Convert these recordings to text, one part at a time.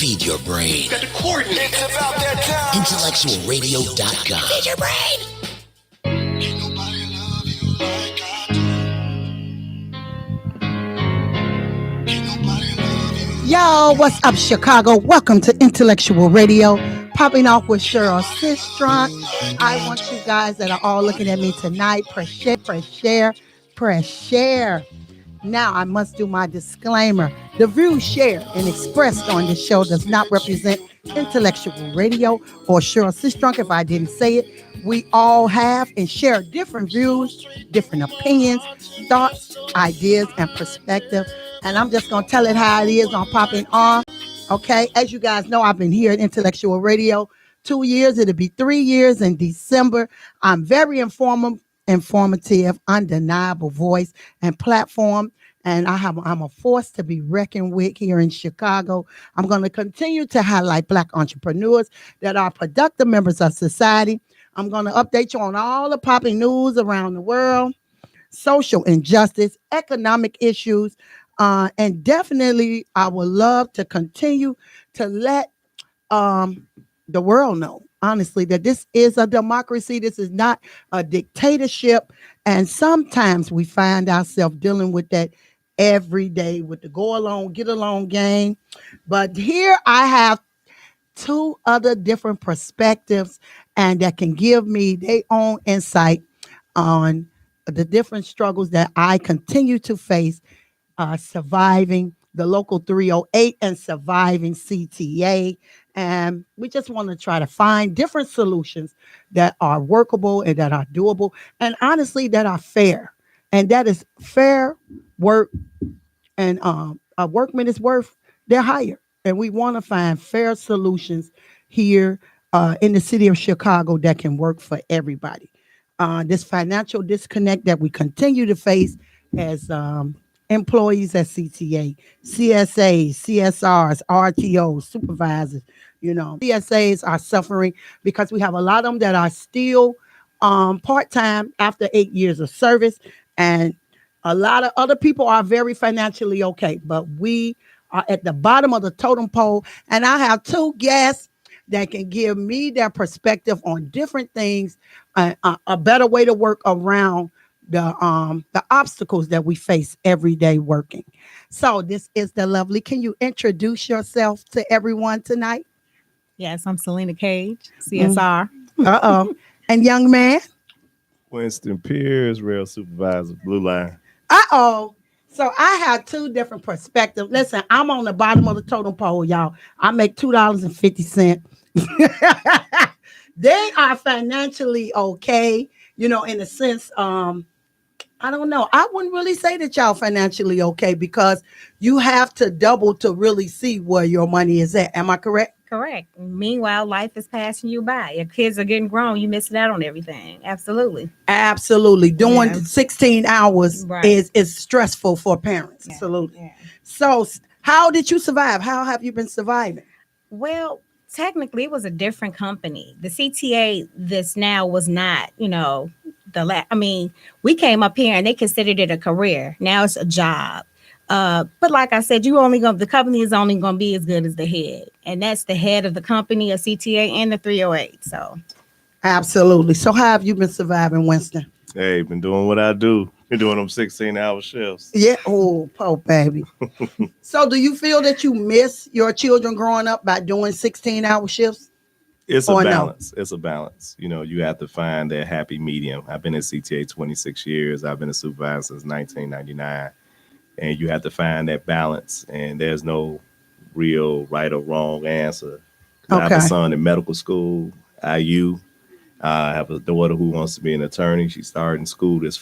Feed your brain. Got the coordinates. It's about that time. IntellectualRadio.com. Feed your brain. Ain't nobody love you like I do. Ain't nobody love you. Yo, what's up, Chicago? Welcome to Intellectual Radio. Popping off with Cheryl Sistrunk. I want you guys that are all looking at me tonight, press share, press share, press share. Now, I must do my disclaimer. The views shared and expressed on this show does not represent Intellectual Radio or Cheryl Sistrunk. If I didn't say it, we all have and share different views, different opinions, thoughts, ideas, and perspective. And I'm just going to tell it how it is on Popping Off. Okay, as you guys know, I've been here at Intellectual Radio 2 years. It'll be 3 years in December. I'm very informative, undeniable voice and platform. And I'm a force to be reckoned with here in Chicago. I'm going to continue to highlight Black entrepreneurs that are productive members of society. I'm going to update you on all the popping news around the world, social injustice, economic issues, and definitely I would love to continue to let the world know, honestly, that this is a democracy. This is not a dictatorship. And sometimes we find ourselves dealing with that every day with the go along, get along game. But here I have two other different perspectives and that can give me their own insight on the different struggles that I continue to face, surviving the local 308 and surviving CTA. And we just want to try to find different solutions that are workable and that are doable and honestly that are fair. And that is fair work, and a workman is worth their hire. And we want to find fair solutions here in the city of Chicago that can work for everybody. This financial disconnect that we continue to face as employees at CTA, CSAs, CSRs, RTOs, supervisors, CSAs are suffering because we have a lot of them that are still part-time after 8 years of service. And a lot of other people are very financially okay, but we are at the bottom of the totem pole. And I have two guests that can give me their perspective on different things, a better way to work around the obstacles that we face every day working. So this is the lovely. Can you introduce yourself to everyone tonight? Yes, I'm Selena Cage, CSR. And young man? Winston Pierce, rail supervisor, Blue Line. So I have two different perspectives. Listen, I'm on the bottom of the totem pole, y'all. I make $2.50. They are financially okay, in a sense. I don't know. I wouldn't really say that y'all financially okay because you have to double to really see where your money is at. Am I correct? Correct. Meanwhile, life is passing you by. Your kids are getting grown. You missing out on everything. Absolutely. Absolutely. Doing 16 hours right. is stressful for parents. Yeah. Absolutely. Yeah. So how did you survive? How have you been surviving? Well, technically, it was a different company. The CTA this now was not, we came up here and they considered it a career. Now it's a job. But like I said, the company is only going to be as good as the head. And that's the head of the company, a CTA and the 308. So. Absolutely. So how have you been surviving, Winston? Hey, been doing what I do. Been doing them 16-hour shifts. Yeah. Oh, poor baby. So do you feel that you miss your children growing up by doing 16-hour shifts? It's a balance. No? It's a balance. You have to find that happy medium. I've been at CTA 26 years. I've been a supervisor since 1999. And you have to find that balance. And there's no real right or wrong answer. Okay. I have a son in medical school, IU. I have a daughter who wants to be an attorney. She started in school this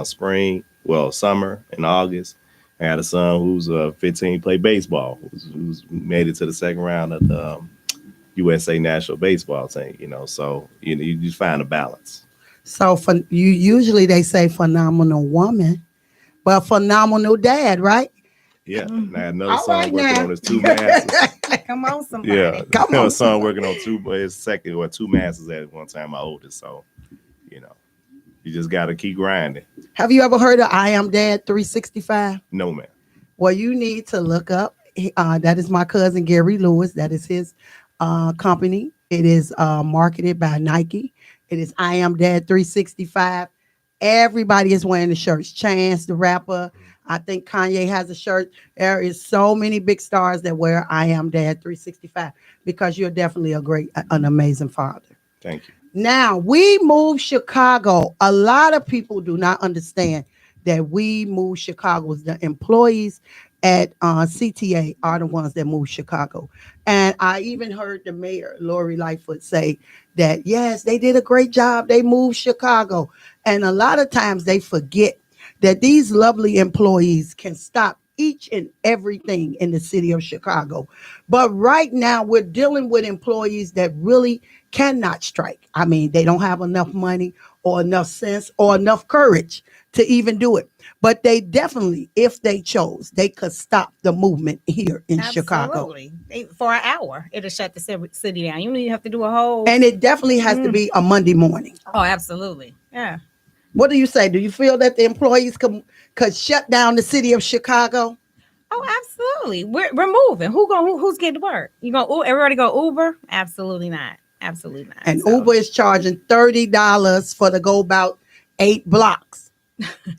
spring, summer in August. I had a son who's 15, played baseball, who's made it to the second round of the USA national baseball team. So you just find a balance. So usually they say phenomenal woman, but phenomenal dad, right? Yeah. Now another son working on his two masters. Come on, somebody. Yeah. Come on. A son working on two masters at one time, my oldest. So, you just got to keep grinding. Have you ever heard of I Am Dad 365? No, man. Well, you need to look up That is my cousin Gary Lewis. That is his company. It is marketed by Nike. It is I Am Dad 365. Everybody is wearing the shirts. Chance the rapper. I think Kanye has a shirt. There is so many big stars that wear I Am Dad 365 because you're definitely an amazing father. Thank you. Now, we moved Chicago. A lot of people do not understand that we moved Chicago. The employees at CTA are the ones that moved Chicago. And I even heard the mayor, Lori Lightfoot, say that, yes, they did a great job. They moved Chicago. And a lot of times they forget that these lovely employees can stop each and everything in the city of Chicago. But right now we're dealing with employees that really cannot strike. I mean, they don't have enough money or enough sense or enough courage to even do it. But they definitely, if they chose, they could stop the movement here in Chicago. Absolutely. For an hour, it'll shut the city down. You don't even have to do a whole. And it definitely has to be a Monday morning. Oh, absolutely. Yeah. What do you say? Do you feel that the employees could shut down the city of Chicago? Oh, absolutely. We're moving. Who's getting to work? Everybody go Uber? Absolutely not. Absolutely not. And Uber is charging $30 for to go about 8 blocks.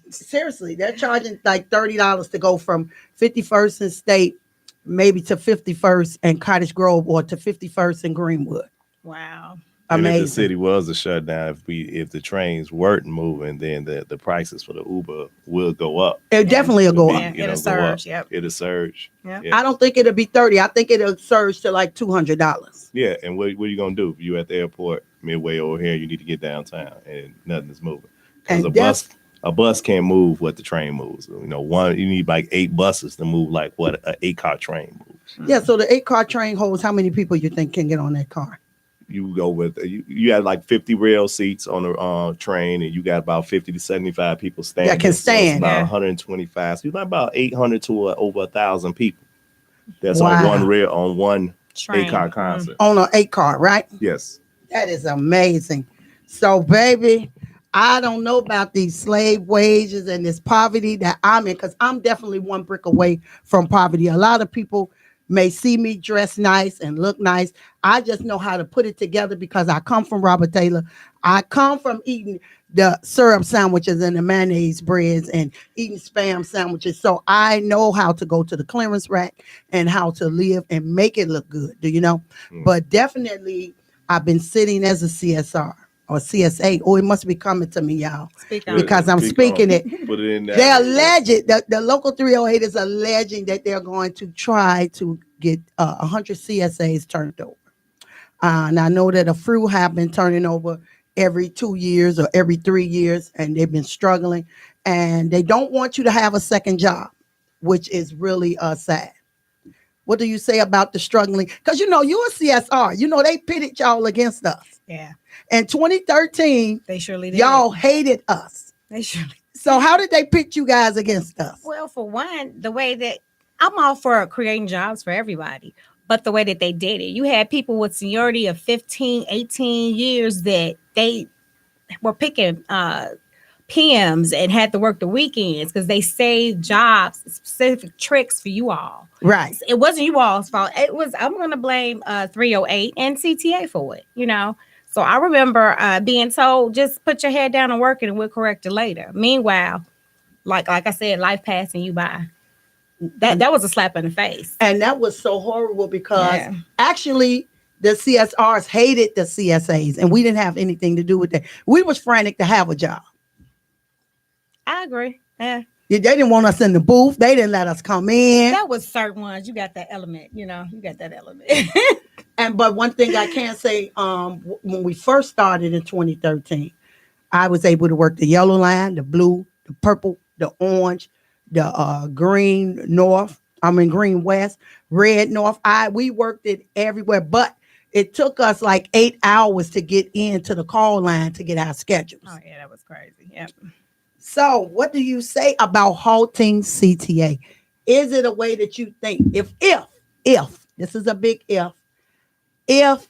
Seriously, they're charging like $30 to go from 51st and State, maybe to 51st and Cottage Grove, or to 51st and Greenwood. Wow. And Amazing. if the city was a shutdown, if the trains weren't moving, then the prices for the Uber will go up. It definitely will go up. Yeah, it'll surge. Yep. It'll surge. Yep. Yeah. I don't think it'll be 30. I think it'll surge to like $200. Yeah, and what are you gonna do? If you at the airport midway over here, you need to get downtown, and nothing is moving. Because a bus can't move what the train moves. You need like 8 buses to move like what an 8-car train moves. Yeah, so the 8-car train holds how many people you think can get on that car? You go with you have like 50 rail seats on the train, and you got about 50 to 75 people standing. That can stand. So it's about Yeah. 125. So you got about 800 to over 1,000 people. That's Wow. on one rail on one Train. 8-car concert. On an 8-car, right? Yes. That is amazing. So, baby, I don't know about these slave wages and this poverty that I'm in, because I'm definitely one brick away from poverty. A lot of people may see me dress nice and look nice. I just know how to put it together because I come from Robert Taylor. I come from eating the syrup sandwiches and the mayonnaise breads and eating Spam sandwiches. So I know how to go to the clearance rack and how to live and make it look good. Do you know? But definitely I've been sitting as a CSR or CSA. Oh, it must be coming to me, y'all. Speak on Because I'm Speak speaking on. it. Put it in there. They're alleged, the local 308 is alleging that they're going to try to get 100 CSAs turned over. And I know that a few have been turning over every 2 years or every 3 years, and they've been struggling. And they don't want you to have a second job, which is really sad. What do you say about the struggling? Because, you're a CSR. They pitted y'all against us. Yeah. In 2013, They surely did. y'all hated us. They surely. So how did they pit you guys against us? Well, for one, the way that I'm all for creating jobs for everybody, but the way that they did it, you had people with seniority of 15, 18 years that they were picking PMs and had to work the weekends because they saved jobs, specific tricks for you all. Right. It wasn't you all's fault. I'm going to blame 308 and CTA for it, So I remember being told, just put your head down and work it and we'll correct it later. Meanwhile, like I said, life passing you by. That was a slap in the face. And that was so horrible because actually the CSRs hated the CSAs and we didn't have anything to do with that. We was frantic to have a job. I agree. Yeah. They didn't want us in the booth. They didn't let us come in. That was certain ones. You got that element, you got that element. But one thing I can say, when we first started in 2013, I was able to work the yellow line, the blue, the purple, the orange, the green green west, red north. We worked it everywhere, but it took us like 8 hours to get into the call line to get our schedules. Oh yeah, that was crazy. Yep. So what do you say about halting CTA? Is it a way that you think if this is a big if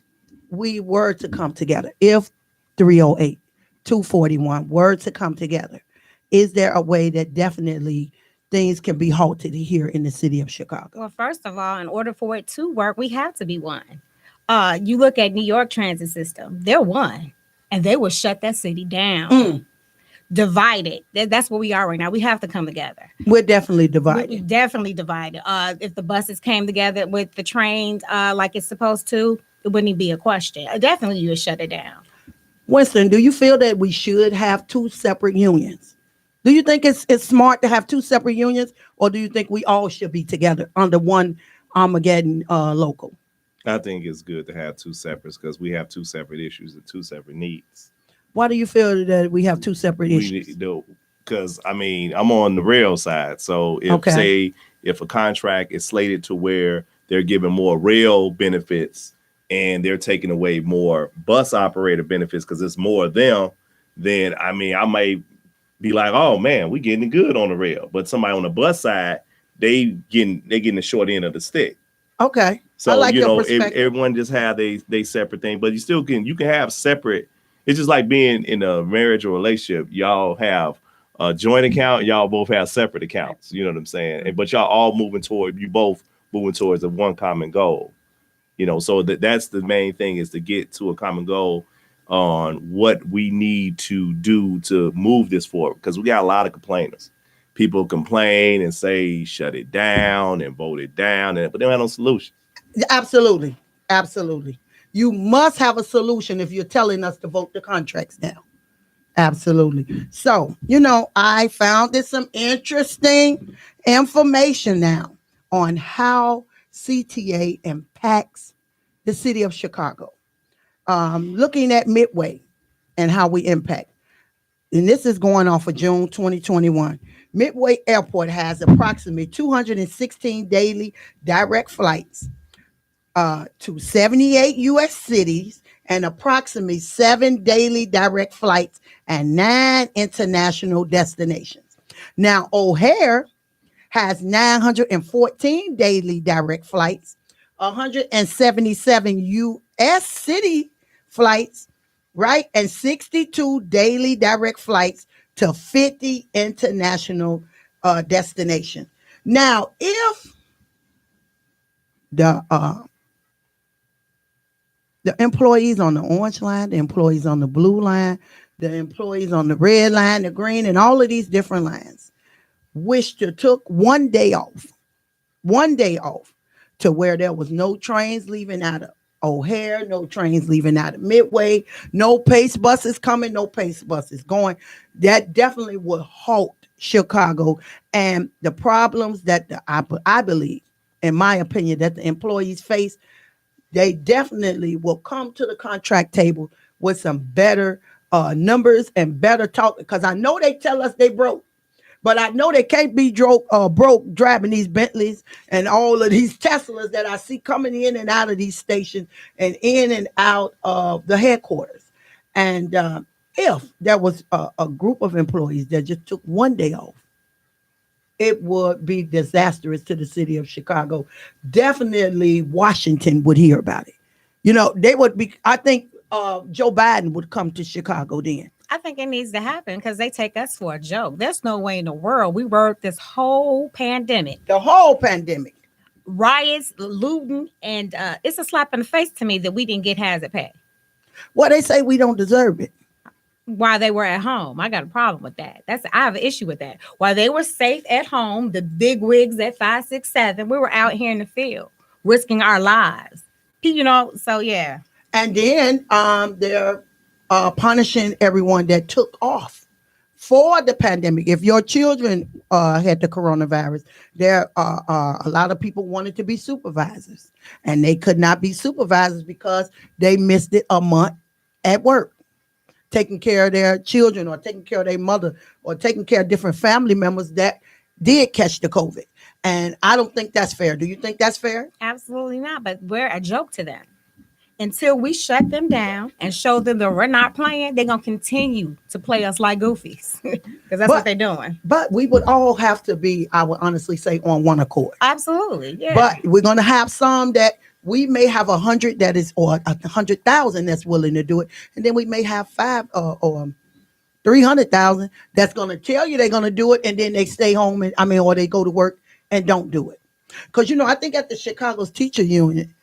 we were to come together, if 308, 241 were to come together, is there a way that definitely things can be halted here in the city of Chicago? Well, first of all, in order for it to work, we have to be one. You look at New York transit system, they're one, and they will shut that city down. Divided. That's where we are right now. We have to come together. We're definitely We're divided. definitely divided. If the buses came together with the trains like it's supposed to, it wouldn't even be a question. Definitely, you would shut it down. Winston, do you feel that we should have two separate unions? Do you think it's smart to have two separate unions, or do you think we all should be together under one Armageddon local? I think it's good to have two separates because we have two separate issues and two separate needs. Why do you feel that we have two separate issues? Because I mean, I'm on the rail side. So if a contract is slated to where they're giving more rail benefits and they're taking away more bus operator benefits because it's more of them, then I mean, I might be like, oh man, we getting it good on the rail. But somebody on the bus side, they're getting the short end of the stick. Okay. So I like you your know, perspective. everyone just have they separate thing, but you can have separate. It's just like being in a marriage or relationship. Y'all have a joint account. Y'all both have separate accounts. You know what I'm saying? But y'all all you both moving towards the one common goal. You know, so that's the main thing is to get to a common goal on what we need to do to move this forward. Because we got a lot of complainers. People complain and say, shut it down and vote it down, but they don't have no solution. Absolutely. Absolutely. You must have a solution if you're telling us to vote the contracts down. Absolutely. So, you know, I found some interesting information now on how CTA impacts the city of Chicago. Looking at Midway and how we impact. And this is going on for June 2021. Midway Airport has approximately 216 daily direct flights to 78 U.S. cities and approximately 7 daily direct flights and 9 international destinations. Now, O'Hare has 914 daily direct flights, 177 U.S. city flights, right, and 62 daily direct flights to 50 international destinations. Now, if the employees on the orange line, the employees on the blue line, the employees on the red line, the green, and all of these different lines wish to took one day off to where there was no trains leaving out of O'Hare, no trains leaving out of Midway, no pace buses coming, no pace buses going, that definitely would halt Chicago and the problems that I believe, in my opinion, that the employees face. They definitely will come to the contract table with some better numbers and better talk, because I know they tell us they broke, but I know they can't be broke driving these Bentleys and all of these Teslas that I see coming in and out of these stations and in and out of the headquarters. And if there was a group of employees that just took one day off, it would be disastrous to the city of Chicago. Definitely Washington would hear about it. You know, they would be, I think Joe Biden would come to Chicago then. I think it needs to happen because they take us for a joke. There's no way in the world we worked this whole pandemic. The whole pandemic. Riots, looting, and it's a slap in the face to me that we didn't get hazard pay. Well, they say we don't deserve it. While they were at home. I got a problem with that. I have an issue with that. While they were safe at home, the big wigs at 5, 6, 7, we were out here in the field risking our lives. You know, so yeah. And then they're punishing everyone that took off for the pandemic. If your children had the coronavirus, there are a lot of people wanted to be supervisors, and they could not be supervisors because they missed it a month at work, taking care of their children or taking care of their mother or taking care of different family members that did catch the COVID. And I don't think that's fair. Do you think that's fair? Absolutely not. But we're a joke to them. Until we shut them down and show them that we're not playing, they're going to continue to play us like goofies because that's what they're doing. But we would all have to be, I would honestly say, on one accord. Absolutely. Yeah. But we're going to have some that we may have 100 that is, or 100,000 that's willing to do it. And then we may have 5 or 300,000 that's going to tell you they're going to do it, and then they stay home or they go to work and don't do it. Because I think at the Chicago's teacher union,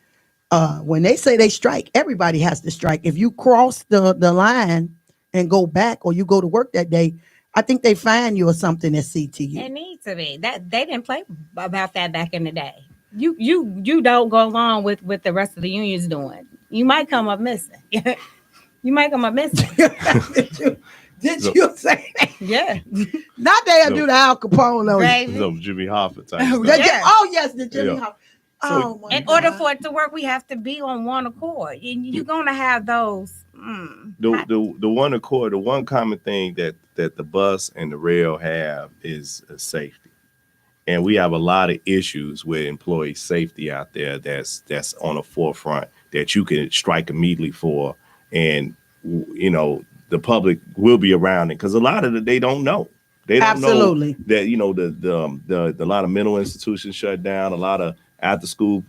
when they say they strike, everybody has to strike. If you cross the line and go back, or you go to work that day, I think they fine you or something at CTU. It needs to be. That they didn't play about that back in the day. You don't go along with the rest of the unions doing. You might come up missing. You might come up missing. Did you say that? Yeah. Not they'll do the Al Capone on Baby. Some Jimmy Hoffa type you. stuff. Yeah. Oh yes, the Jimmy Yeah. Hoffa. So, my In God. order for it to work, we have to be on one accord. You're gonna have those. The one accord, the one common thing that the bus and the rail have is safety, and we have a lot of issues with employee safety out there. That's on the forefront that you can strike immediately for, and the public will be around it because a lot of it they don't know. They don't Absolutely. know that the lot of mental institutions shut down, a lot of after school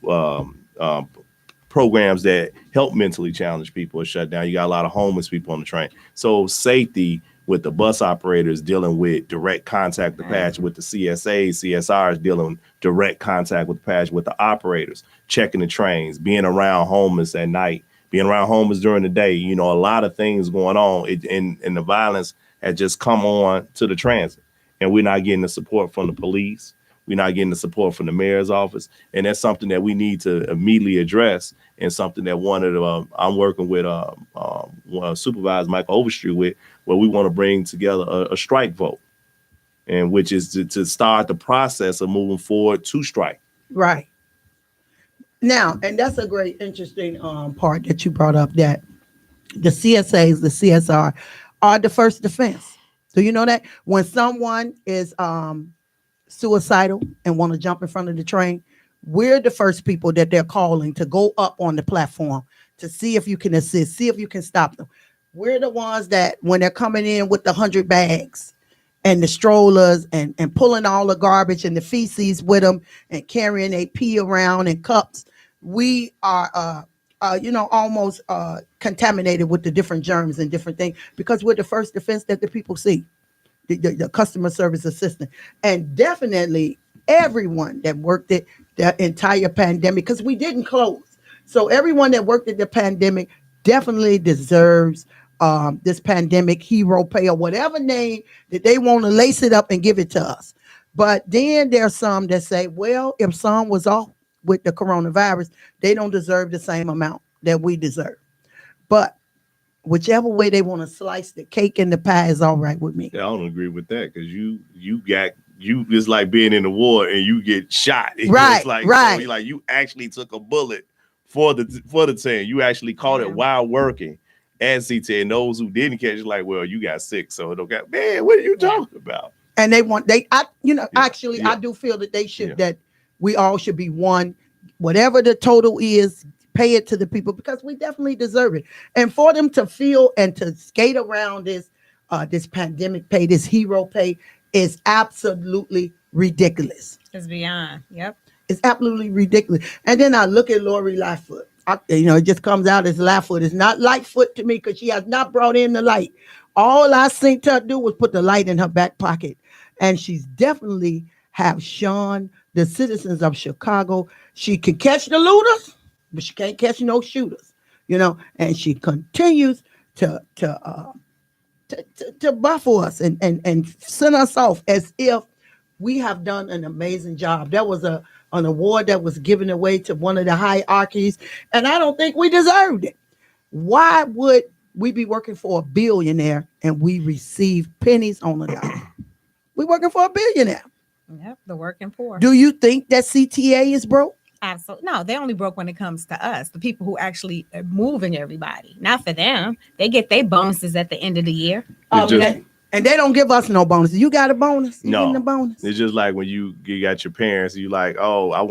programs that help mentally challenged people are shut down. You got a lot of homeless people on the train. So safety with the bus operators dealing with direct contact the patch with the CSAs, CSRs dealing direct contact with the patch with the operators, checking the trains, being around homeless at night, being around homeless during the day. A lot of things going on, and the violence has just come on to the transit, and we're not getting the support from the police. We're not getting the support from the mayor's office, and that's something that we need to immediately address, and something that I'm working with Supervisor Michael Overstreet with, where we want to bring together a strike vote, and which is to start the process of moving forward to strike. Right. Now, and that's a great, interesting part that you brought up, that the CSAs, the CSR are the first defense. Do you know that? When someone is suicidal and want to jump in front of the train, we're the first people that they're calling to go up on the platform to see if you can assist, see if you can stop them. We're the ones that when they're coming in with the 100 bags and the strollers and pulling all the garbage and the feces with them and carrying a pee around in cups, we are almost contaminated with the different germs and different things, because we're the first defense that the people see. The customer service assistant, and definitely everyone that worked it the entire pandemic, because we didn't close. So everyone that worked at the pandemic definitely deserves this pandemic hero pay, or whatever name that they want to lace it up and give it to us. But then there's some that say, well, if some was off with the coronavirus, they don't deserve the same amount that we deserve. But whichever way they want to slice the cake and the pie is all right with me. Yeah, I don't agree with that, because you it's like being in the war and you get shot. Right, It's like, right. So you actually took a bullet for the team. You actually caught it while working at CTA, and those who didn't catch it, like, well, you got sick, so it okay. Man, what are you talking about? And I do feel that they should, that we all should be one. Whatever the total is, pay it to the people, because we definitely deserve it. And for them to feel and to skate around this pandemic pay, this hero pay, is absolutely ridiculous. It's beyond. Yep. It's absolutely ridiculous. And then I look at Lori Lightfoot. It just comes out as Lightfoot. It's not Lightfoot to me, because she has not brought in the light. All I seen her do was put the light in her back pocket. And she's definitely have shown the citizens of Chicago she can catch the looters, but she can't catch no shooters, and she continues to buffle us and send us off as if we have done an amazing job. That was an award that was given away to one of the hierarchies, and I don't think we deserved it. Why would we be working for a billionaire and we receive pennies on the dollar? We're working for a billionaire. Yep, the working poor. Do you think that CTA is broke? Absolutely. No, they only broke when it comes to us, the people who actually are moving everybody. Not for them. They get their bonuses at the end of the year. And they don't give us no bonuses. You got a bonus? You No. getting a bonus? It's just like when you got your parents, you like, oh, I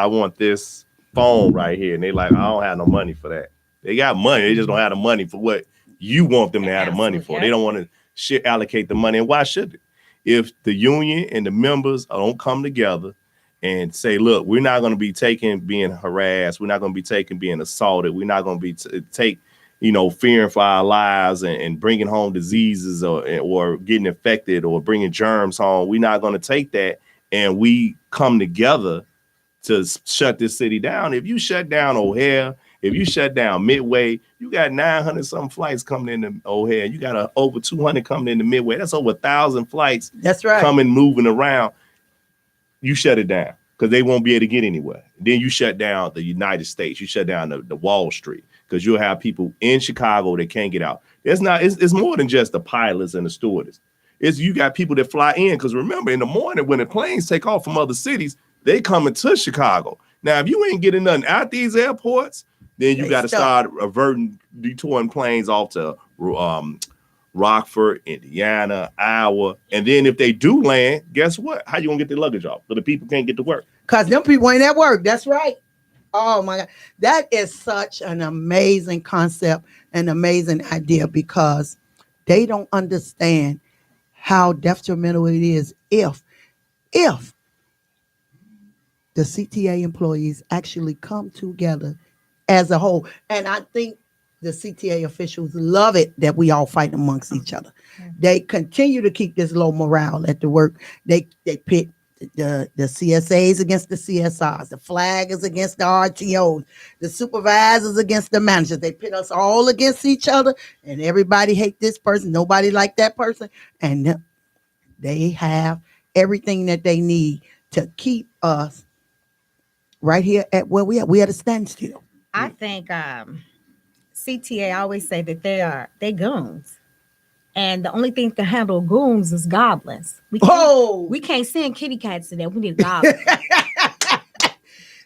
want this phone right here, and they like, I don't have no money for that. They got money, they just don't have the money for what you want them to have the money for. Yeah. They don't want to allocate the money, and why should it? If the union and the members don't come together and say, look, we're not going to be taking being harassed, we're not going to be taking being assaulted, we're not going to be take fearing for our lives and bringing home diseases or getting infected or bringing germs home. We're not going to take that. And we come together to shut this city down. If you shut down O'Hare, if you shut down Midway, you got 900 some flights coming into O'Hare. You got over 200 coming into Midway. That's over 1,000 flights. That's right. Coming, moving around. You shut it down because they won't be able to get anywhere. Then you shut down the United States. You shut down the Wall Street because you'll have people in Chicago that can't get out. It's more than just the pilots and the stewardess. You got people that fly in because remember in the morning when the planes take off from other cities, they coming to Chicago. Now, if you ain't getting nothing out these airports, then you got to start detouring planes off to Rockford, Indiana, Iowa. And then if they do land, guess what? How you going to get their luggage off? So the people can't get to work. Because them people ain't at work. That's right. Oh, my God. That is such an amazing concept, an amazing idea because they don't understand how detrimental it is if the CTA employees actually come together as a whole. And I think the CTA officials love it that we all fight amongst each other. They continue to keep this low morale at the work. They pit the CSAs against the CSRs, the flaggers against the RTOs, the supervisors against the managers. They pit us all against each other, and everybody hate this person. Nobody like that person. And they have everything that they need to keep us right here at where we are. We at a standstill. I think CTA always say that they goons. And the only thing to handle goons is goblins. We can't send kitty cats to them. We need goblins.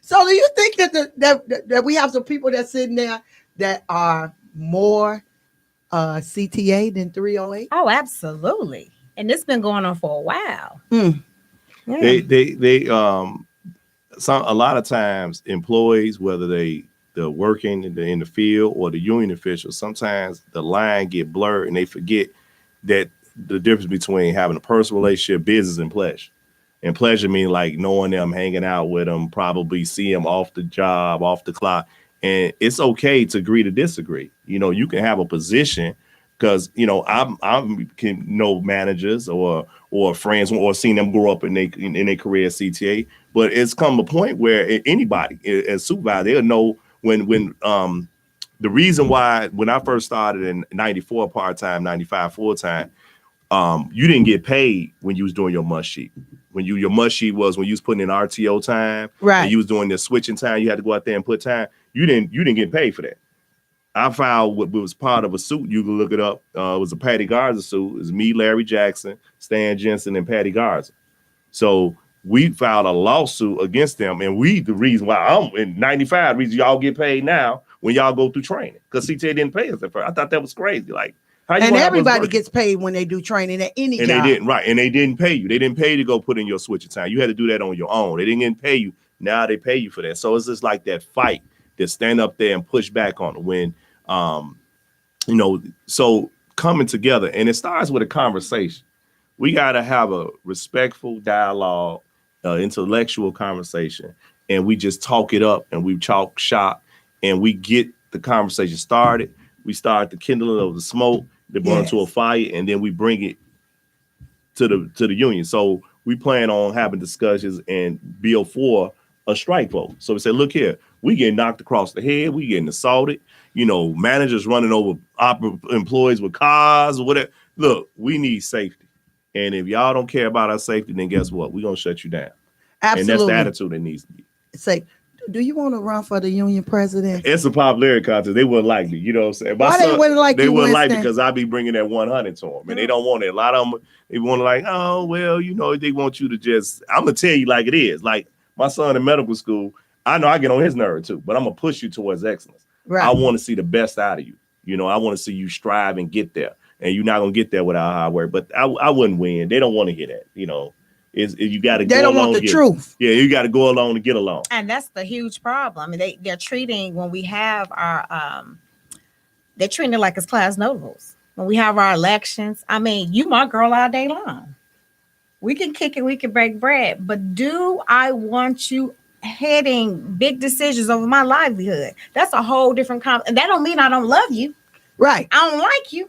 So do you think that we have some people that sitting there that are more CTA than 308? Oh, absolutely. And it's been going on for a while. Mm. Yeah. A lot of times employees, whether they're working in the field or the union officials, sometimes the line get blurred and they forget that the difference between having a personal relationship, business, and pleasure. And pleasure means like knowing them, hanging out with them, probably see them off the job, off the clock. And it's okay to agree to disagree. You can have a position because, I can know managers or friends or seen them grow up in their career at CTA. But it's come a point where anybody as supervisor, they'll know when the reason why when I first started in 94 part-time, 95 full-time, you didn't get paid when you was doing your must sheet. Your must sheet was when you was putting in RTO time, right? And you was doing the switching time. You had to go out there and put time. You didn't get paid for that. I filed what was part of a suit. You can look it up. It was a Patty Garza suit. It was me, Larry Jackson, Stan Jensen, and Patty Garza. So we filed a lawsuit against them, and the reason why I'm in 95, reason y'all get paid now when y'all go through training, because CTA didn't pay us at first. I thought that was crazy. Like, how you? And everybody gets paid when they do training at any job. And they didn't, right? And they didn't pay you. They didn't pay you to go put in your switching time. You had to do that on your own. They didn't pay you. Now they pay you for that. So it's just like that fight to stand up there and push back on it when, so coming together, and it starts with a conversation. We got to have a respectful dialogue, intellectual conversation, and we just talk it up and we talk shop and we get the conversation started. We start the kindling of the smoke, they burn to a fire, and then we bring it to the union. So we plan on having discussions and bill for a strike vote. So we say, look here, we getting knocked across the head, we getting assaulted, managers running over employees with cars or whatever. Look, we need safety. And if y'all don't care about our safety, then guess what? We're going to shut you down. Absolutely. And that's the attitude that needs to be. Say, do you want to run for the union president? It's a popularity contest. They wouldn't like me. You know what I'm saying? Why they wouldn't like you, They wouldn't like me Winston? because I be bringing that 100 to them. And they don't want it. A lot of them, they want to like, oh, well, they want you to just, I'm going to tell you like it is. Like my son in medical school, I know I get on his nerve too, but I'm going to push you towards excellence. Right. I want to see the best out of you. I want to see you strive and get there. And you're not going to get there without hard work. But I wouldn't win. They don't want to hear that. You got to go along. They don't want the truth. Yeah, you got to go along to get along. And that's the huge problem. They're treating, when we have our, they're treating it like it's class notables. When we have our elections, you my girl all day long. We can kick it, we can break bread. But do I want you heading big decisions over my livelihood? That's a whole different and that don't mean I don't love you. Right. I don't like you.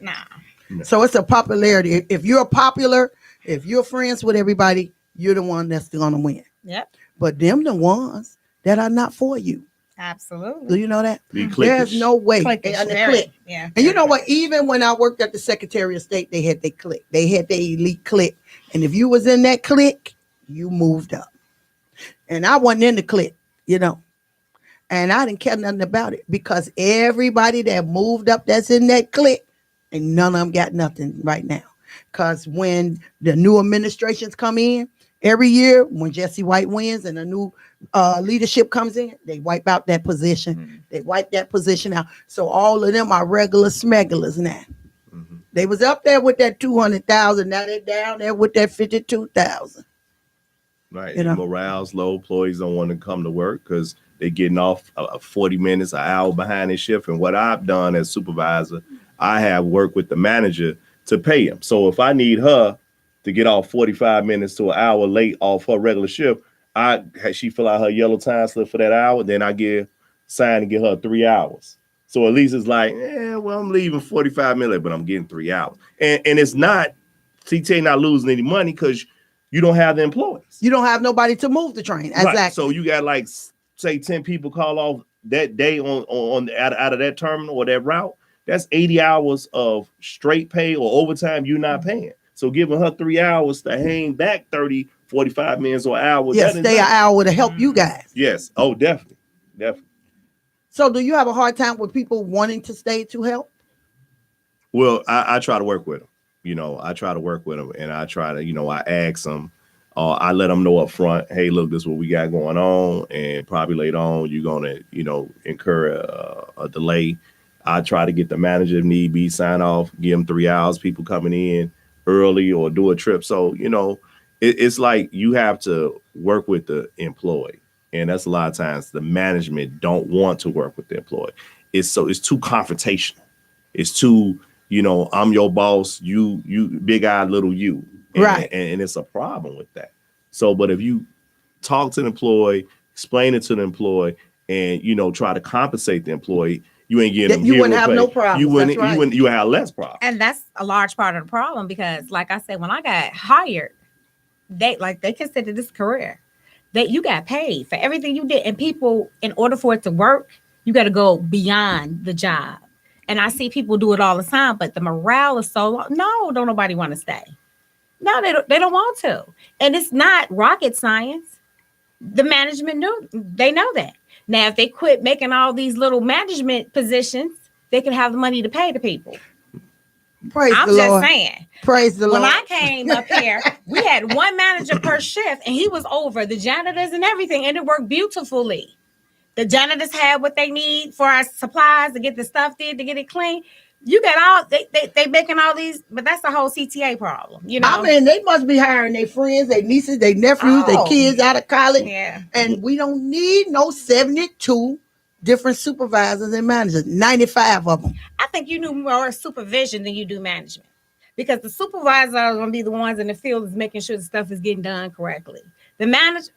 Nah. So it's a popularity. If you're popular, if you're friends with everybody, you're the one that's gonna win. Yep. But them the ones that are not for you. Absolutely. Do you know that? Be cliquish. There's no way. Cliquish, And the very, clique. yeah. And you know what? Even when I worked at the Secretary of State, they had their clique. They had their elite clique. And if you was in that clique, you moved up. And I wasn't in the clique, you know. And I didn't care nothing about it because everybody that moved up that's in that clique, and none of them got nothing right now. Because when the new administrations come in, every year when Jesse White wins and a new leadership comes in, they wipe out that position. Mm-hmm. They wipe that position out. So all of them are regular smugglers now. Mm-hmm. They was up there with that 200,000. Now they're down there with that 52,000. Right. You know? Morale's low. Employees don't want to come to work because they're getting off 40 minutes, an hour behind their shift. And what I've done as supervisor, I have worked with the manager to pay him. So if I need her to get off 45 minutes to an hour late off her regular shift, she fill out her yellow time slip for that hour. Then I sign and give her 3 hours. So at least it's like, well, I'm leaving 45 minutes, but I'm getting 3 hours. And it's not, CTA not losing any money because you don't have the employees. You don't have nobody to move the train. Exactly. Right. So you got like, say 10 people call off that day on out of that terminal or that route. That's 80 hours of straight pay or overtime you're not paying. So giving her 3 hours to hang back 30, 45 minutes or an hour. Yes, stay an hour to help you guys. Yes. Oh, definitely. Definitely. So do you have a hard time with people wanting to stay to help? Well, I try to work with them. I try to work with them and I try to, I ask them. I let them know up front, hey, look, this is what we got going on. And probably later on, you're going to, incur a delay. I try to get the manager, if need be, sign off, give them 3 hours, people coming in early or do a trip. So, it's like you have to work with the employee. And that's a lot of times the management don't want to work with the employee. It's too confrontational. It's too, I'm your boss, you big eye, little you. Right. And it's a problem with that. So, but if you talk to the employee, explain it to the employee, and, try to compensate the employee, you ain't getting them. You wouldn't have no problem. You wouldn't have less problem. And that's a large part of the problem because, like I said, when I got hired, they considered this career. That you got paid for everything you did. And people, in order for it to work, you got to go beyond the job. And I see people do it all the time, but the morale is so low. No, don't nobody want to stay. No, they don't want to. And it's not rocket science. The management they know that. Now, if they quit making all these little management positions, they can have the money to pay the people. I'm just saying. Praise the Lord. When I came up here, we had one manager per shift, and he was over the janitors and everything, and it worked beautifully. The janitors had what they need for our supplies to get the stuff there, to get it clean. You got all they making all these, but that's the whole CTA problem. I mean, they must be hiring their friends, their nieces, their nephews, their kids out of college. Yeah. And we don't need no 72 different supervisors and managers, 95 of them. I think you do more supervision than you do management because the supervisors are going to be the ones in the field is making sure the stuff is getting done correctly. The manager,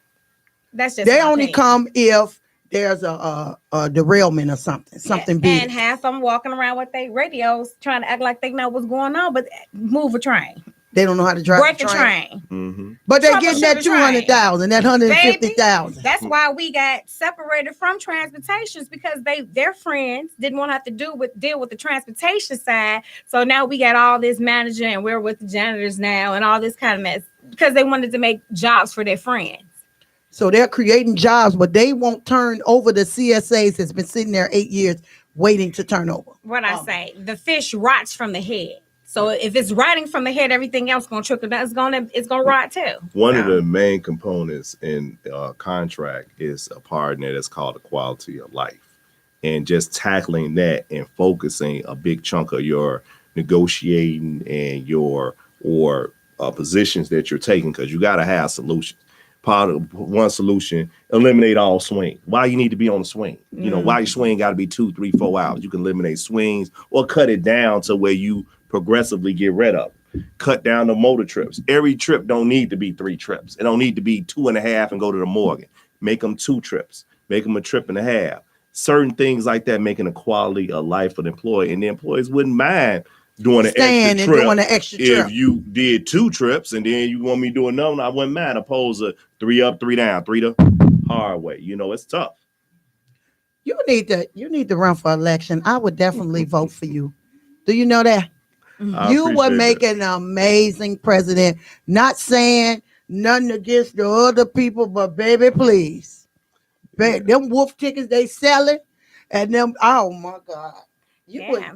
that's just they only come if there's a derailment or something big. And half of them walking around with their radios trying to act like they know what's going on, but move a train. They don't know how to drive Break a train. Mm-hmm. But they're getting that 200,000, that 150,000. That's why we got separated from transportations because their friends didn't want to have to deal with the transportation side. So now we got all this manager and we're with the janitors now and all this kind of mess because they wanted to make jobs for their friends. So they're creating jobs, but they won't turn over the CSAs that's been sitting there 8 years waiting to turn over. What I say, the fish rots from the head. So if it's rotting from the head, everything else going to trickle down. It's going to rot too. One of the main components in contract is a part in it that's called the quality of life. And just tackling that and focusing a big chunk of your negotiating and your positions that you're taking, because you got to have solutions. Part of one solution, eliminate all swing. Why you need to be on the swing? Why your swing got to be 2, 3, 4 hours. You can eliminate swings or cut it down to where you progressively get rid of. Cut down the motor trips. Every trip don't need to be 3 trips. It don't need to be 2.5 and go to the Morgan. Make them 2 trips. Make them a trip and a half. certain things like that, making a quality of life for the employee, and the employees wouldn't mind doing an Staying extra and trip. doing an extra trip. If you did 2 trips and then you want me to do another one, I wouldn't mind. Opposed to 3 up, 3 down, 3 the hard way. You know, it's tough. You need to run for election. I would definitely vote for you. Do you know that? I You would appreciate make that. an amazing president. Not saying nothing against the other people, but baby, please. Them wolf tickets they selling, and them, oh my God. You would. Yeah.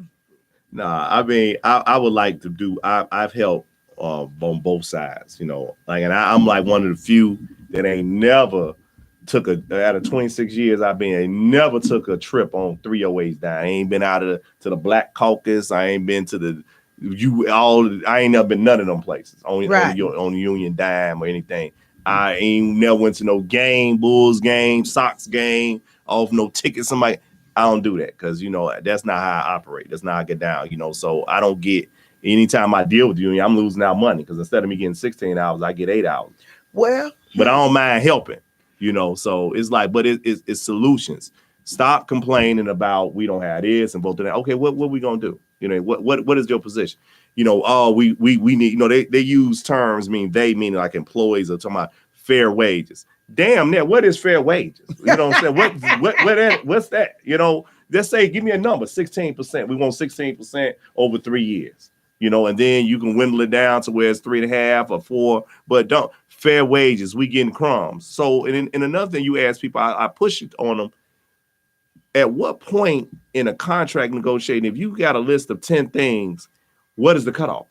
Nah, I mean, I would like to do. I've helped on both sides, you know. Like, and I'm like one of the few that ain't never took out of 26 years I've been, I never took a trip on 308s down. I ain't been out to the Black Caucus. I ain't been to I ain't never been none of them places on the Union Dime or anything. I ain't never went to no game, Bulls game, Sox game, off no ticket. Somebody, I don't do that because, you know, that's not how I operate. That's not how I get down, you know. So I don't get, anytime I deal with the union, I'm losing out money because instead of me getting 16 hours, I get 8 hours. Well, but I don't mind helping, you know. So it's like, but it's solutions. Stop complaining about we don't have this and vote to that. Okay, what we gonna do? You know, what is your position? You know, oh, we need, you know, they use terms, meaning like employees are talking about fair wages. Damn, now what is fair wages? You know what I'm saying? What's that? You know, let's say, give me a number, 16%. We want 16% over 3 years. You know, and then you can dwindle it down to where it's 3.5 or 4, but don't fair wages. We getting crumbs. So, and another thing you ask people, I push it on them. At what point in a contract negotiating, if you got a list of 10 things, what is the cutoff?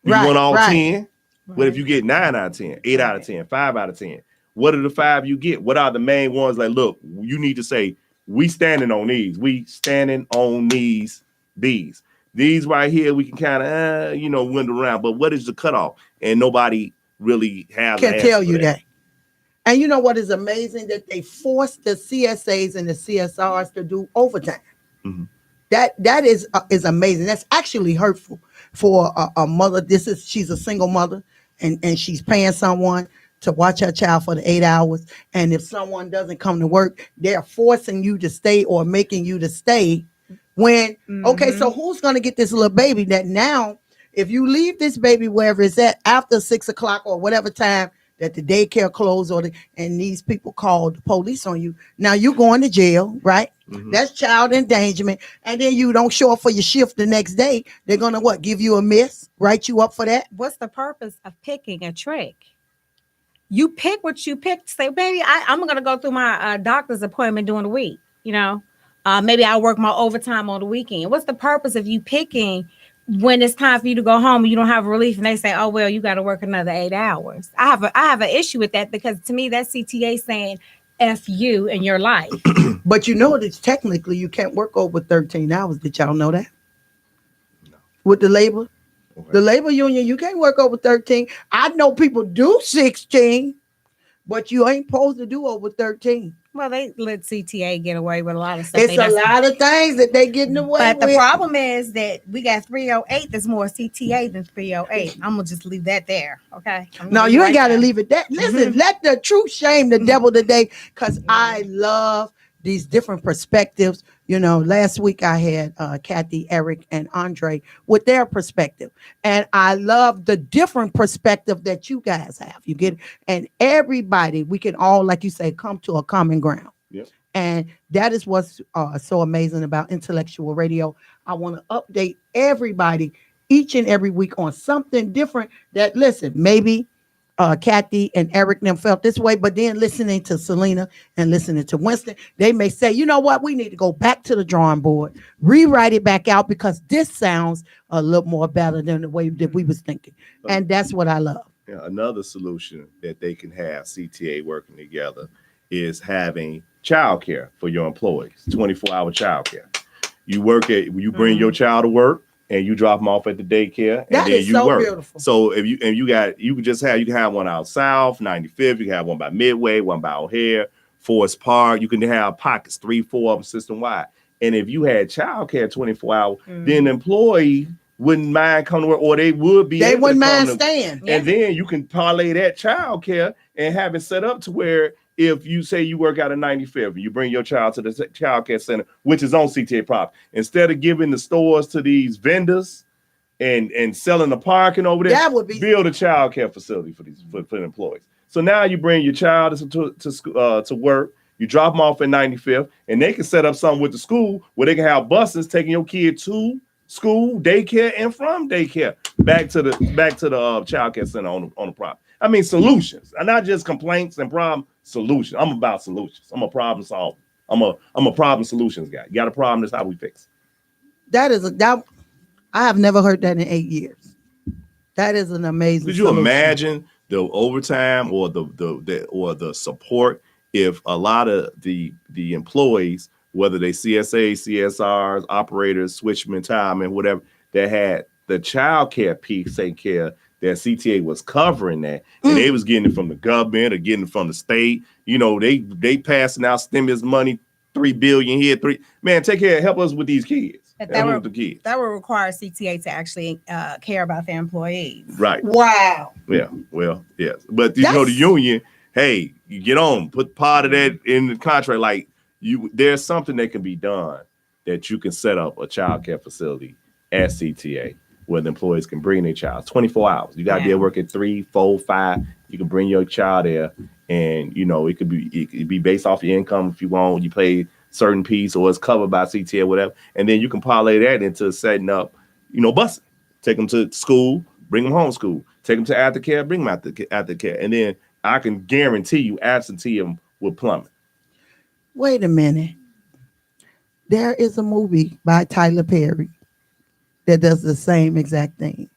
You want all 10? What if you get 9 out of 10, 8 out of 10, 5 out of 10? What are the 5 you get? What are the main ones? Like, look, you need to say, we standing on these. We standing on these. These right here, we can kind of, you know, window around. But what is the cutoff? And nobody really can tell you that. And you know what is amazing? That they forced the CSAs and the CSRs to do overtime. Mm-hmm. That is amazing. That's actually hurtful for a mother. She's a single mother, and she's paying someone to watch her child for the 8 hours. And if someone doesn't come to work, they're forcing you to stay or making you to stay. When, okay, so who's going to get this little baby that now, if you leave this baby wherever it's at after 6 o'clock or whatever time that the daycare closed and these people called the police on you, now you're going to jail, right? Mm-hmm. That's child endangerment. And then you don't show up for your shift the next day. They're going to give you a miss, write you up for that. What's the purpose of picking a trick? You pick what you pick. Say, baby, I'm going to go through my doctor's appointment during the week, you know. Maybe I'll work my overtime on the weekend. What's the purpose of you picking when it's time for you to go home and you don't have relief and they say, oh, well, you got to work another 8 hours? I have an issue with that because to me, that's CTA saying F you in your life. But you know that technically you can't work over 13 hours. Did y'all know that? No. With the labor? Okay. The labor union, you can't work over 13. I know people do 16, but you ain't supposed to do over 13. Well, they let CTA get away with a lot of stuff. It's a lot of things that they getting away with. But the problem is that we got 308 that's more CTA than 308. I'm going to just leave that there, okay? No, you ain't got to leave it there. Listen, let the truth shame the devil today, because I love these different perspectives. You know, last week I had Kathy, Eric, and Andre with their perspective. And I love the different perspective that you guys have. You get it? And everybody, we can all, like you say, come to a common ground. Yep. And that is what's so amazing about Intellectual Radio. I want to update everybody each and every week on something different that, listen, maybe Kathy and Eric them felt this way, but then listening to Selena and listening to Winston, they may say, you know what, we need to go back to the drawing board, rewrite it back out because this sounds a little more better than the way that we was thinking. And that's what I love. Yeah, another solution that they can have CTA working together is having childcare for your employees, 24-hour childcare. You bring your child to work, and you drop them off at the daycare, and that then is you so work. Beautiful. So if you can have one out south, 95th, you can have one by Midway, one by O'Hare, Forest Park. You can have pockets, 3-4 of them system wide. And if you had childcare 24 hours, then the employee wouldn't mind coming to work, or they would be. They wouldn't mind staying. And then you can parlay that childcare and have it set up to where if you say you work out of 95th and you bring your child to the child care center, which is on CTA property, instead of giving the stores to these vendors and selling the parking over there, That would be build a child care facility for these for the employees. So now you bring your child to work, you drop them off at 95th, and they can set up something with the school where they can have buses taking your kid to school, daycare, and from daycare back to the child care center on the property. I mean, solutions, and not just complaints and problem solutions. I'm about solutions. I'm a problem solver. I'm a problem solutions guy. You got a problem, that's how we fix. That I have never heard that in 8 years. That is an amazing. Could you solution. imagine the overtime or the support if a lot of the employees, whether they CSA, CSRs, operators, switchmen, time, and whatever, that had the child care piece taken care of, that CTA was covering that, and they was getting it from the government or getting it from the state. You know, they passing out stimulus money, $3 billion here, man, take care, help us with these kids. That would require CTA to actually care about their employees. Right. Wow. Yeah. Well, yes. But you know, the union, hey, you get on, put part of that in the contract. Like there's something that can be done that you can set up a child care facility at CTA where the employees can bring their child 24 hours. You got to be at work at 3, 4, 5. You can bring your child there, and you know it could be based off your income if you want. You pay certain piece or it's covered by CTA or whatever, and then you can parlay that into setting up, you know, busing. Take them to school, bring them home school. Take them to aftercare, bring them aftercare, and then I can guarantee you absenteeism with plumbing. Wait a minute. There is a movie by Tyler Perry that does the same exact thing.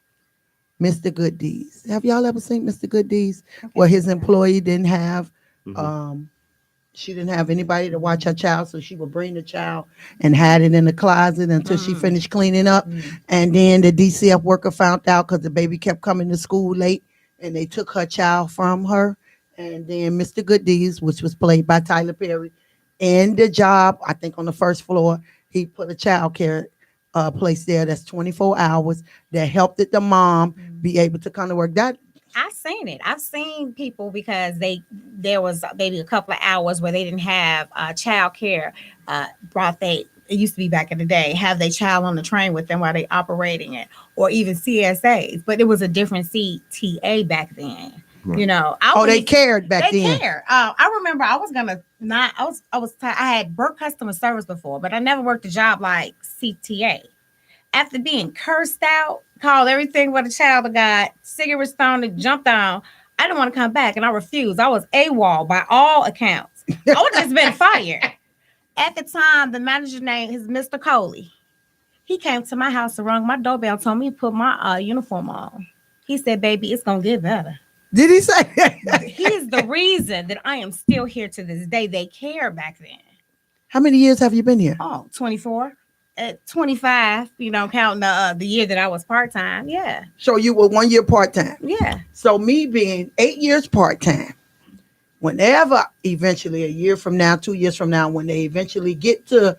Mr. Good Deeds. Have y'all ever seen Mr. Good Deeds? Okay. Where his employee didn't have, she didn't have anybody to watch her child, so she would bring the child and hide it in the closet until she finished cleaning up. And then the DCF worker found out because the baby kept coming to school late, and they took her child from her. And then Mr. Good Deeds, which was played by Tyler Perry, in the job, I think on the first floor, he put a child care place there that's 24 hours that helped the mom be able to come to work. That I've seen it. I've seen people because there was maybe a couple of hours where they didn't have child care. It used to be back in the day, have their child on the train with them while they operating it, or even CSAs. But it was a different CTA back then. Right. You know, they cared back then. They cared. I remember I had worked customer service before, but I never worked a job like CTA. After being cursed out, called everything but a child of God, cigarettes thrown and jumped on, I didn't want to come back, and I refused. I was AWOL by all accounts. I would have just been fired. At the time, the manager's name is Mr. Coley. He came to my house and rung my doorbell, told me to put my uniform on. He said, "Baby, it's gonna get better." Did he say that? He is the reason that I am still here to this day. They cared back then. How many years have you been here? Oh, 24. At 25, you know, counting the year that I was part-time. Yeah. So you were 1 year part-time. Yeah. So me being 8 years part-time, whenever eventually a year from now, 2 years from now, when they eventually get to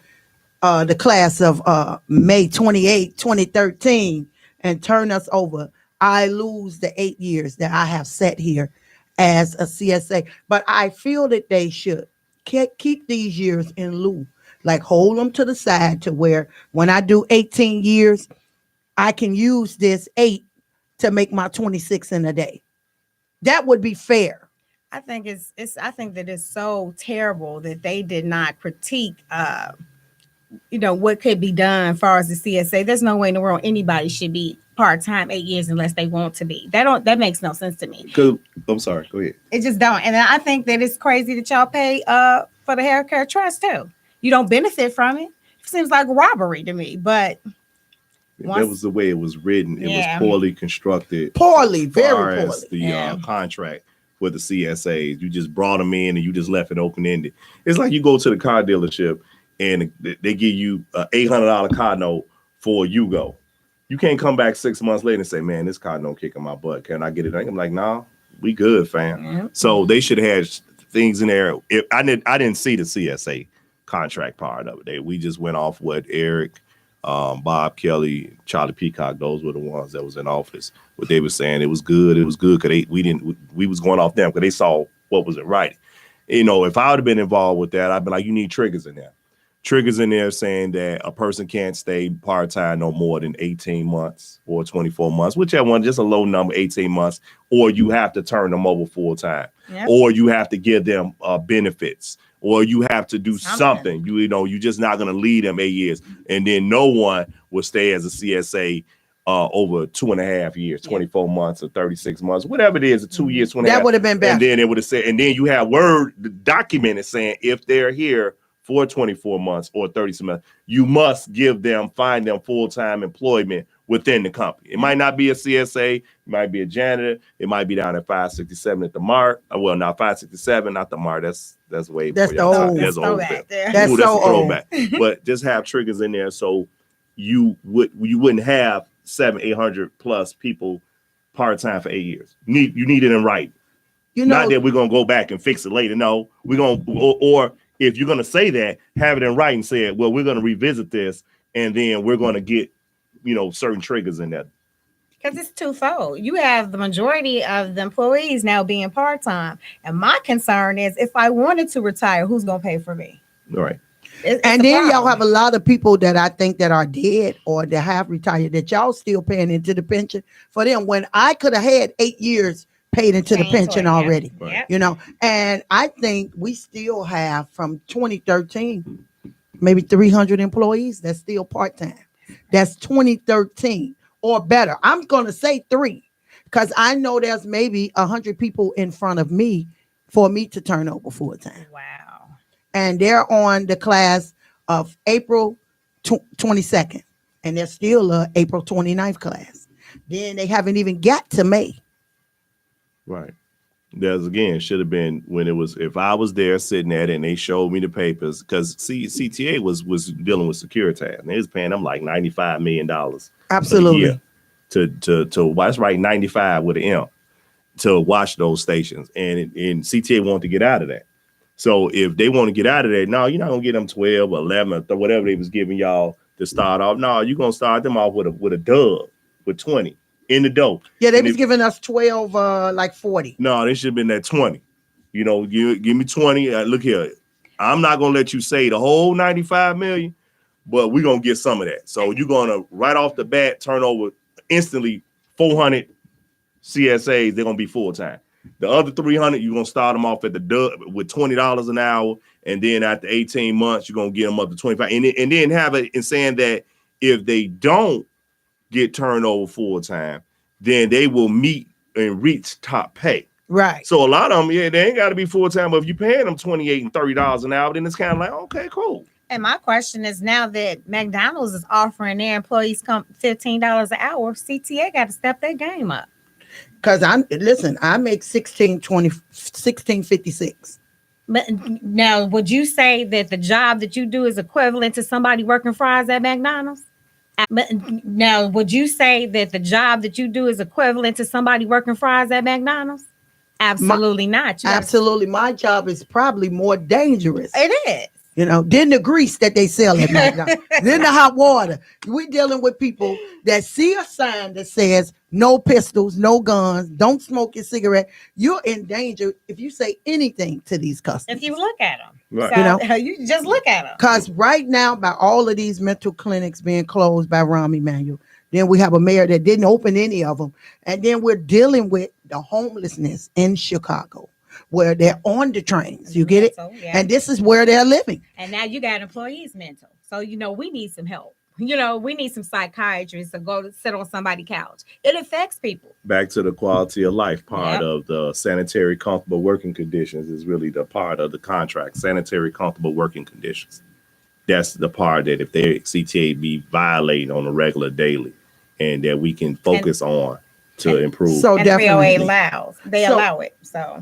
the class of May 28, 2013 and turn us over, I lose the 8 years that I have sat here as a CSA. But I feel that they should keep these years in lieu, like hold them to the side to where when I do 18 years, I can use this 8 to make my 26 in a day. That would be fair. I think I think that it's so terrible that they did not critique what could be done as far as the CSA. There's no way in the world anybody should be part-time 8 years unless they want to be. That makes no sense to me. I'm sorry, go ahead. It just don't. And I think that it's crazy that y'all pay for the healthcare trust too. You don't benefit from it. It seems like robbery to me, but that was the way it was written. It was poorly constructed. Very poorly. The contract with the CSAs. You just brought them in and you just left it open-ended. It's like you go to the car dealership and they give you an $800 car note for Yugo. You can't come back 6 months later and say, "Man, this car note kicking my butt. Can I get it?" I'm like, "Nah, we good, fam." Yeah. So they should have things in there. I didn't see the CSA contract part of it. We just went off what Eric, Bob Kelly, Charlie Peacock, those were the ones that was in office. What they were saying, it was good because we was going off them because they saw what was in writing. if I would have been involved with that, I'd be like, you need triggers in there. Triggers in there saying that a person can't stay part-time no more than 18 months or 24 months, whichever one, just a low number, 18 months, or you have to turn them over full-time, or you have to give them benefits, or you have to do something. You're just not going to lead them 8 years. And then no one will stay as a CSA over 2.5 years, 24 months or 36 months, whatever it is, 2 years, 2.5. That would have been better. And then it would have said, and then you have word documented saying if they're here for 24 months or 30 months, you must find them full-time employment within the company. It might not be a CSA, it might be a janitor, it might be down at 567 at the Mart. Well, not 567, not the Mart. That's way that's before the old. That's old. That's so old. But just have triggers in there so you wouldn't have 700-800 plus people part-time for 8 years. You need it in writing. Not that we're gonna go back and fix it later. No, we're gonna or if you're going to say that, have it in writing, say it, well, we're going to revisit this, and then we're going to get, certain triggers in that. Because it's twofold. You have the majority of the employees now being part-time. And my concern is if I wanted to retire, who's going to pay for me? All right. It's and then y'all have a lot of people that I think that are dead or that have retired that y'all still paying into the pension for them when I could have had 8 years paid into the pension already, and I think we still have from 2013, maybe 300 employees that's still part-time. That's 2013 or better. I'm going to say 3 because I know there's maybe 100 people in front of me for me to turn over full-time. Wow. And they're on the class of April 22nd, and they're still a April 29th class. Then they haven't even got to May. Right. There's again, should have been when it was, if I was there sitting at it and they showed me the papers, because CTA was dealing with Securitas and they was paying them like $95 million. Absolutely. A year to watch, right? 95 with an M to watch those stations. And CTA wanted to get out of that. So if they want to get out of that, no, you're not gonna get them 12 or 11 or whatever they was giving y'all to start off. No, you're gonna start them off with a dub with 20. In the dough. Yeah, they was giving us 12, like 40. No, they should have been at 20. Give me 20. Look here. I'm not going to let you say the whole 95 million, but we're going to get some of that. So you're going to, right off the bat, turn over instantly 400 CSAs. They're going to be full-time. The other 300, you're going to start them off at the dub with $20 an hour. And then after 18 months, you're going to get them up to 25. And then have it in saying that if they don't get turned over full time, then they will meet and reach top pay. Right. So a lot of them, they ain't got to be full time, but if you're paying them $28 and $30 an hour, then it's kind of like, okay, cool. And my question is now that McDonald's is offering their employees $15 an hour, CTA got to step their game up. Because I make $16.56. But now, would you say that the job that you do is equivalent to somebody working fries at McDonald's? But now, would you say that the job that you do is equivalent to somebody working fries at McDonald's? Absolutely not. Absolutely. My job is probably more dangerous. It is. Than the grease that they sell at McDonald's, then the hot water. We're dealing with people that see a sign that says no pistols, no guns, don't smoke your cigarette. You're in danger if you say anything to these customers. If you look at them. Right. So, you just look at them. Because right now, by all of these mental clinics being closed by Rahm Emanuel, then we have a mayor that didn't open any of them. And then we're dealing with the homelessness in Chicago, where they're on the trains. You get it? Yeah. And this is where they're living. And now you got employees mental. So, we need some help. We need some psychiatrists to go to sit on somebody's couch. It affects people. Back to the quality of life part of the sanitary, comfortable working conditions is really the part of the contract. Sanitary, comfortable working conditions. That's the part that if they CTA be violating on a regular daily, and that we can focus on to improve. So and definitely 308 allow it. So,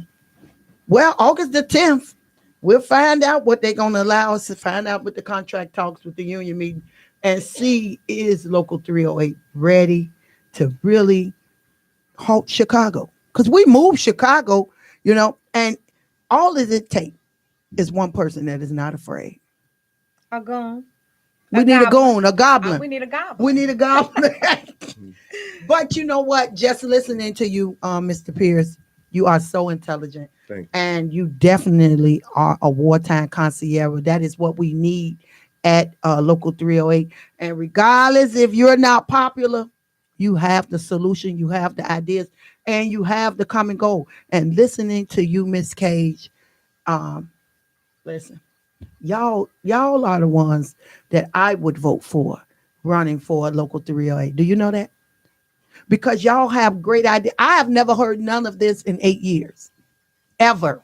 well, August the 10th, we'll find out what they're going to allow us to find out with the contract talks with the union meeting and see is Local 308 ready to really halt Chicago. Because we moved Chicago, and all that it takes is one person that is not afraid. A goon. We need a goon, a goblin. We need a goblin. We need a goblin. But you know what? Just listening to you, Mr. Pierce, You are so intelligent. Thank you. And you definitely are a wartime concierge. That is what we need at Local 308. And regardless if you're not popular, you have the solution, you have the ideas, and you have the common goal. And listening to you, Miss Cage, listen, y'all are the ones that I would vote for running for Local 308. Do you know that? Because y'all have great ideas. I have never heard none of this in 8 years, ever.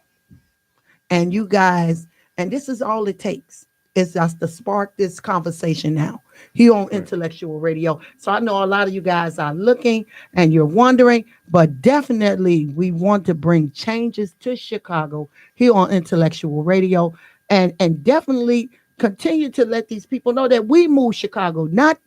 And you guys, and this is all it takes. It's just to spark this conversation now here on Intellectual Radio. So I know a lot of you guys are looking and you're wondering, but definitely we want to bring changes to Chicago here on Intellectual Radio, and definitely continue to let these people know that we move Chicago, not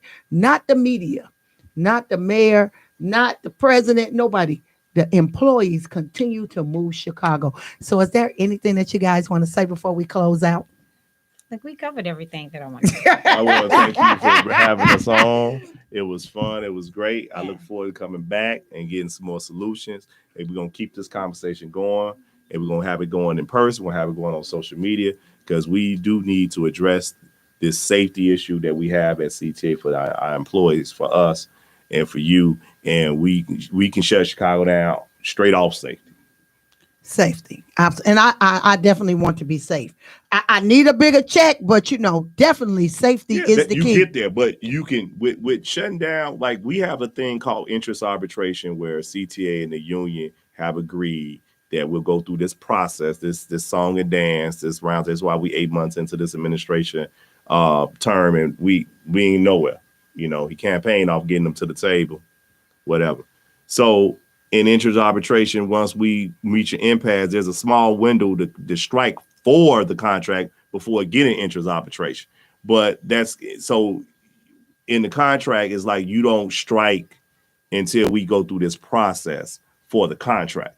the media, not the mayor, not the president, nobody. The employees continue to move Chicago. So is there anything that you guys want to say before we close out? Like we covered everything that I want to say. I want to thank you for having us on. It was fun. It was great. I look forward to coming back and getting some more solutions. And we're going to keep this conversation going. And we're going to have it going in person. We'll have it going on social media because we do need to address this safety issue that we have at CTA for our employees, for us, and for you. And we can shut Chicago down straight off safety. Safety. And I definitely want to be safe. I need a bigger check, but definitely safety is the you key. You get there, but you can with shutting down, like we have a thing called interest arbitration where CTA and the union have agreed that we'll go through this process, this song and dance, this round. That's why we 8 months into this administration term and we ain't nowhere. He campaigned off getting them to the table, whatever. So in interest arbitration, once we reach an impasse, there's a small window to strike for the contract before getting interest arbitration. But that's so in the contract, it's like you don't strike until we go through this process for the contract.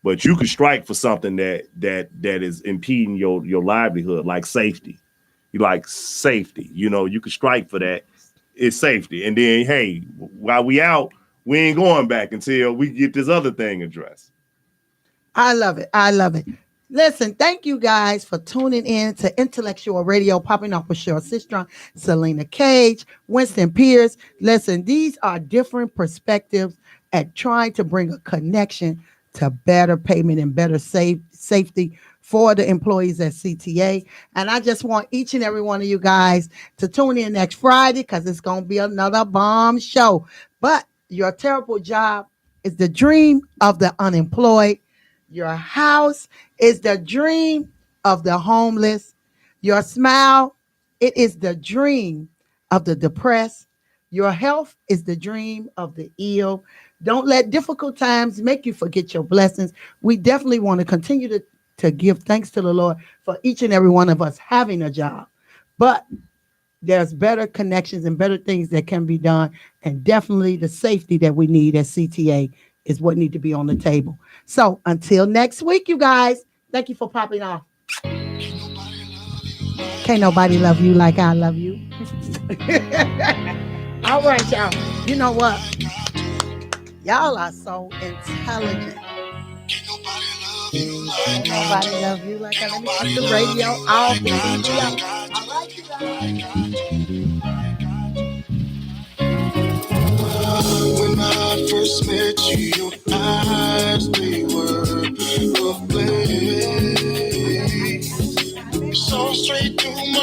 But you can strike for something that is impeding your livelihood, like safety. You like safety, you can strike for that. It's safety. And then, hey, while we out, we ain't going back until we get this other thing addressed. I love it. I love it. Listen, thank you guys for tuning in to Intellectual Radio, popping off with Cheryl Sistrunk, Selena Cage, Winston Pierce. Listen, these are different perspectives at trying to bring a connection to better payment and better safety for the employees at CTA. And I just want each and every one of you guys to tune in next Friday because it's going to be another bomb show. But your terrible job is the dream of the unemployed. Your house is the dream of the homeless. Your smile, it is the dream of the depressed. Your health is the dream of the ill. Don't let difficult times make you forget your blessings. We definitely want to continue to give thanks to the Lord for each and every one of us having a job. But there's better connections and better things that can be done. And definitely the safety that we need at CTA is what need to be on the table. So until next week, you guys, thank you for popping off. Can't nobody love you like I love you. All right, y'all. You know what? Y'all are so intelligent. Can't nobody love you like I love you. On the radio, all the all right, you guys. When I first met you, your eyes, they were